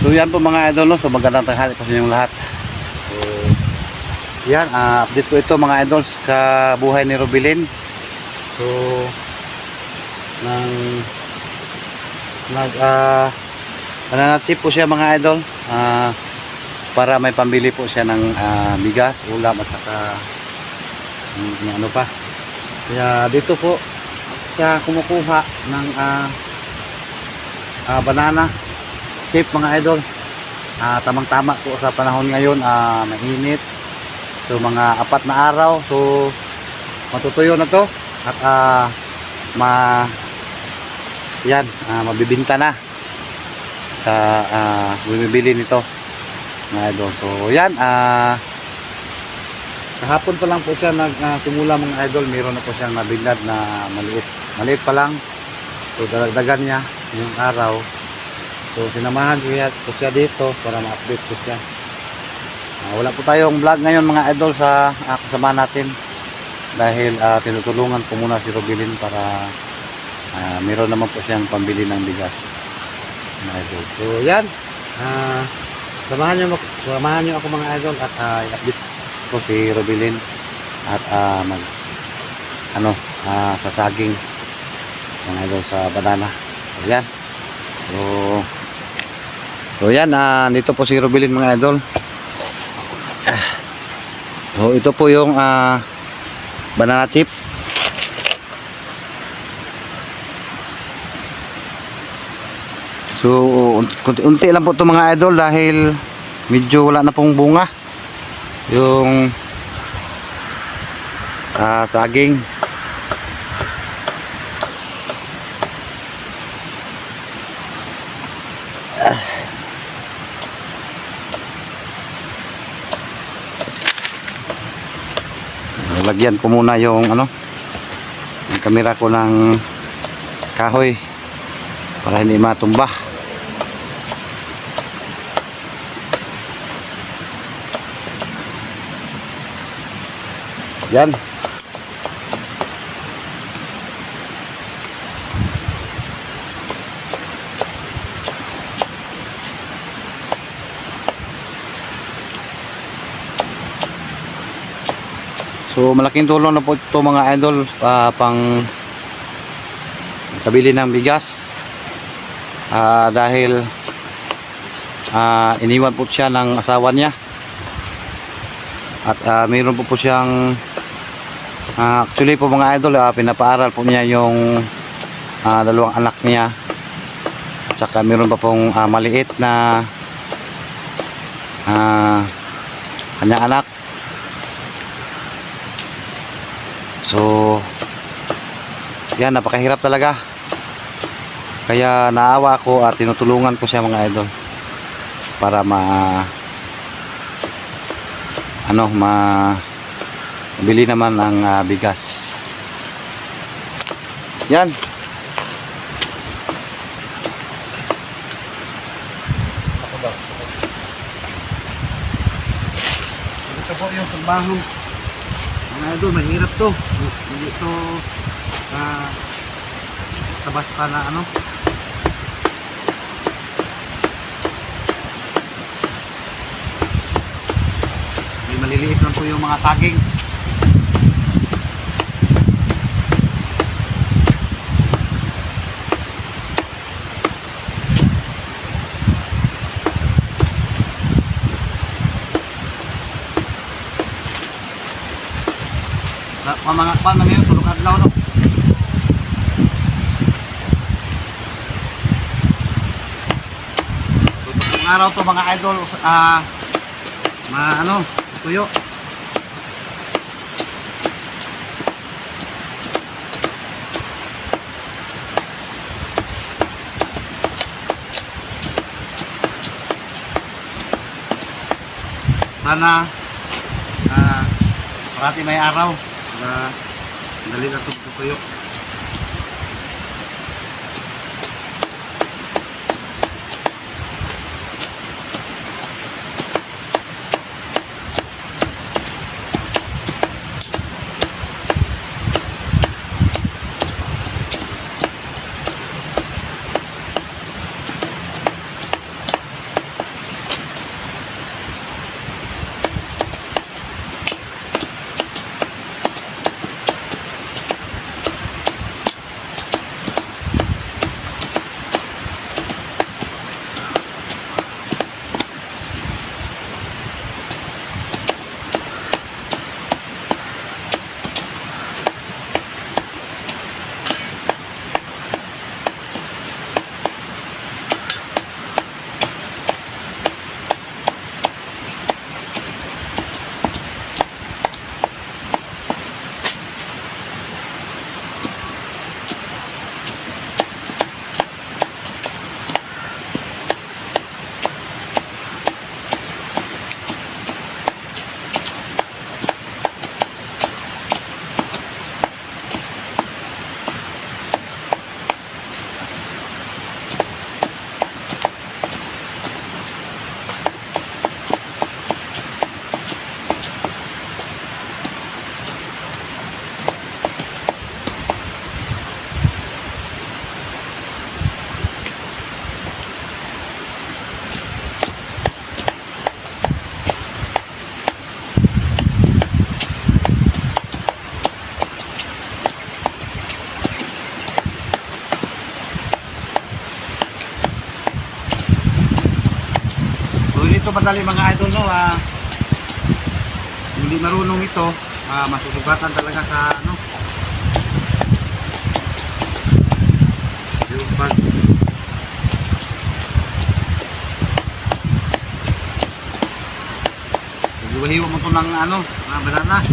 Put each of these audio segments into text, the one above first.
So yan po mga idol, no? So magandang tanghali po sa inyong lahat. So yan, update ko ito mga idol sa buhay ni Robilin. So nananatip po siya mga idol, para may pambili po siya ng bigas, ulam at saka ano pa. Kaya dito po siya kumukuha ng banana chip mga idol. Tamang tama po sa panahon ngayon, mainit. So mga 4 na araw, so matutuyo na to at mabibinta na sa bumibili nito mga idol. So yan, kahapon pa lang po siya nagsimula mga idol, meron na po siyang nabinad na maliit pa lang. So dalagdagan niya yung araw. So sinamahan ko siya dito para ma-update ko siya. Wala po tayong vlog ngayon mga idol sa kasama natin dahil tinutulungan ko muna si Robilin para meron naman po siyang pambili ng bigas mga idol. So yan, samahan nyo ako mga idol at i-update ko si Robilin at sasaging mga idol sa banana. So yan, so yan, dito po si Robilin mga idol. So ito po yung banana chip. So unti lang po ito mga idol dahil medyo wala na pong bunga yung saging. Lagyan ko muna yung yung kamera ko ng kahoy para hindi matumba. Yan. So malaking tulong na po ito mga idol, pang kabili ng bigas, dahil iniwan po siya ng asawa niya at mayroon po siyang actually po mga idol, pinapaaral po niya yung 2 anak niya at saka mayroon pa pong maliit na kanyang anak. So yan, napakahirap talaga, kaya naawa ako at tinutulungan ko siya mga idol para mabili naman ng bigas. Yan. Ito po yung trabaho mga idol, mahirap to. Hindi to basta na maliliit lang po yung mga saging. Mga pan na ngayon, tulog adlaw no. Tutong araw to mga idol, tuyo. Sana parati may araw na dali na tuyo. ito madali mga idol, no. Hindi marunong ito, masusugatan talaga sa ano. Yung pag hiwa mo ito ng ano, mga banana.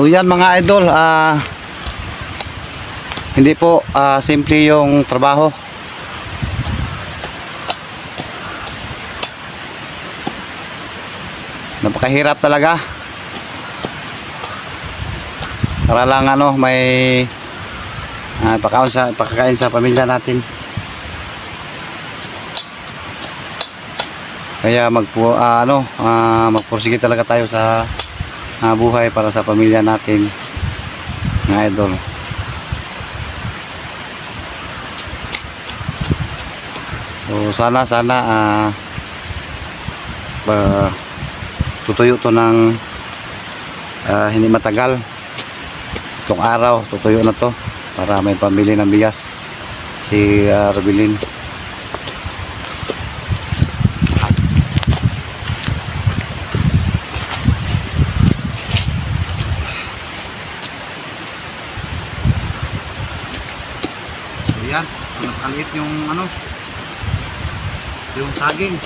So yan mga idol, hindi po simple yung trabaho. Napakahirap talaga. Para lang ano, may pakakain sa pamilya natin. Kaya magpursige talaga tayo sa buhay para sa pamilya natin, mga idol. So sana tutuyo to ng hindi matagal. Itong araw tutuyo na to para may pamili ng bigas si Rubilin. Yan, nakaliit yung ano, yung saging.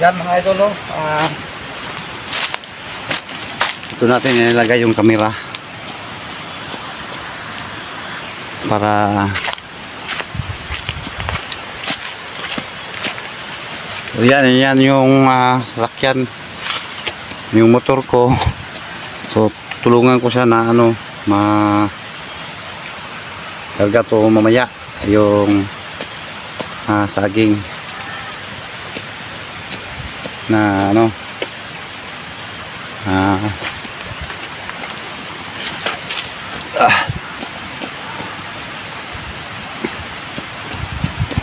yan mga idol, oh. Ito natin inilagay yung camera para so yan yung sasakyan, yung motor ko. So tulungan ko siya na ano karga to mamaya yung saging na ano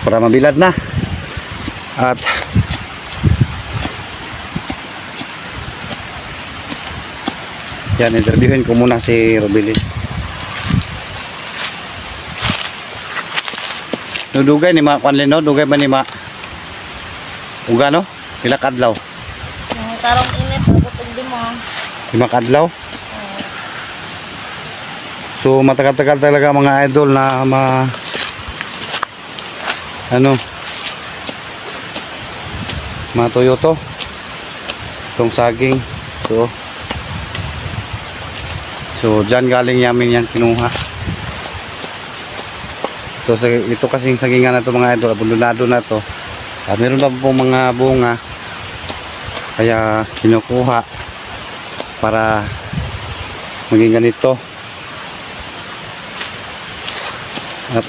para mabilad na. At yan, interviewin ko muna si Robilin. Dugay ni ma kwanlin no, dugay ba ni ma uga no? Pila kadlaw? Tarong init ako tugdi mo. 5 kadlaw? So matagal-tagal talaga mga idol na matuyo to itong saging. So dyan galing yamin yan kinuha. Ito kasing sagingan na to mga idol, abundado na to. At meron pa po mga bunga, kaya kinukuha para maging ganito. At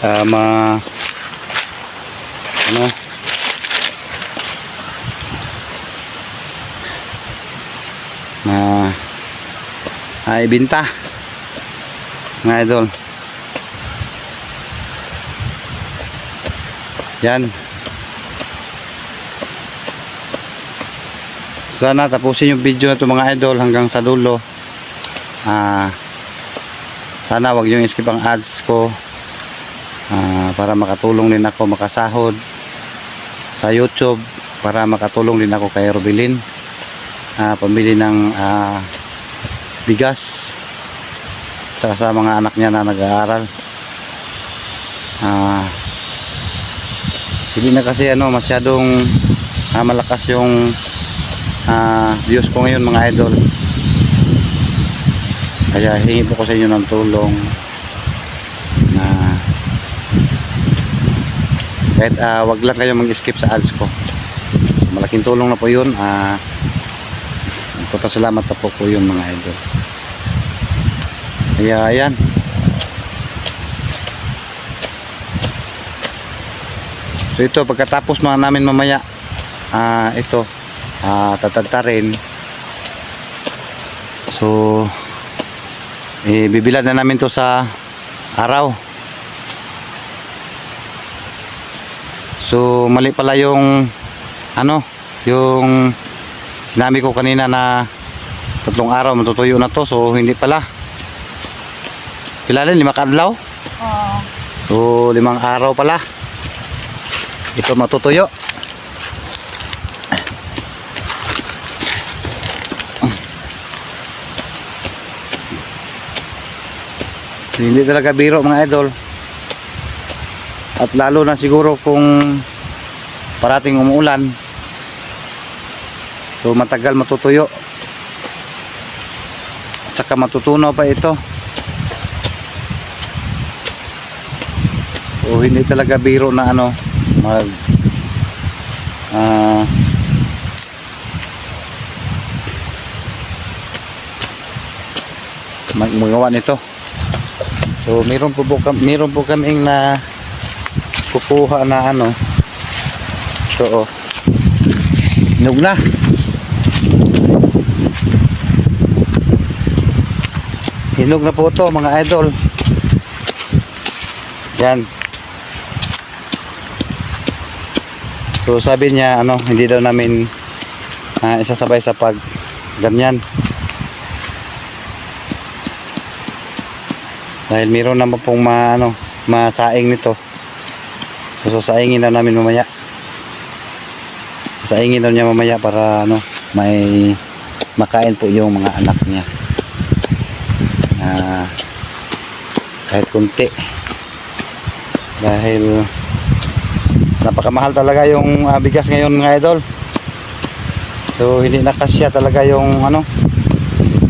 ibinta mga idol. Yan, sana tapusin yung video na ito mga idol hanggang sa dulo. Sana wag yung skip ang ads ko, para makatulong din ako makasahod sa YouTube, para makatulong din ako kay Robilin pambili ng bigas saka sa mga anak niya na nag-aaral. Hindi na kasi masyadong malakas yung views ko ngayon mga idol, kaya hingi po ko sa inyo ng tulong na kahit wag lang kayo mag-skip sa ads ko. Malaking tulong na po yun. Papasalamat na po yun mga idol. Kaya ayan, so ito pagkatapos namin mamaya ito tatagtarin. So bibilad na namin to sa araw. So mali pala yung yung sinabi ko kanina na 3 araw matutuyo na to. So hindi pala, pilalin 5 kadlaw. So 5 araw pala ito matutuyo. Hindi talaga biro mga idol. At lalo na siguro kung parating umuulan, so matagal matutuyo at saka matutunaw pa ito. So hindi talaga biro na magawa nito. So meron po kaming na kukuha na ito hinog na. Hinog na po ito mga idol. Yan. So sabi niya hindi daw namin isasabay sa pag ganyan, dahil meron naman pong masaing nito. So saingin daw namin mamaya. Saingin daw niya mamaya para may makain po yung mga anak niya. Kahit kunti. Dahil napakamahal talaga yung bigas ngayon mga idol. So hindi nakasya talaga yung ano,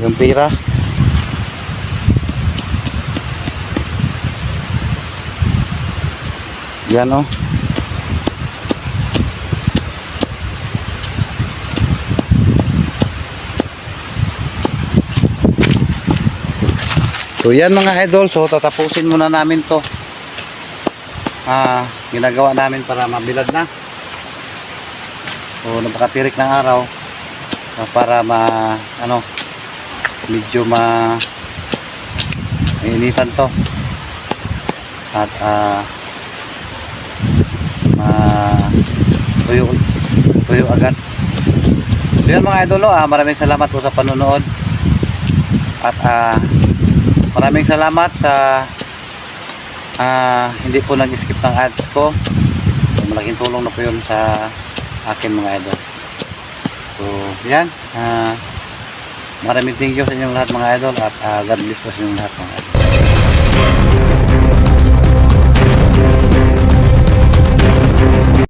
yung pira. Yan oh. So yan mga idol, so tatapusin muna namin to. Ginagawa namin para mabilad na. So napakatirik ng araw, para medyo mainitan to. At tuyo agad. So yan mga idol, maraming salamat po sa panonood. At maraming salamat sa hindi po nag-skip ng ads ko. So, malaking tulong na po yun sa akin mga idol. So yan, maraming thank you sa inyong lahat mga idol. At God bless po sa inyong lahat mga idol.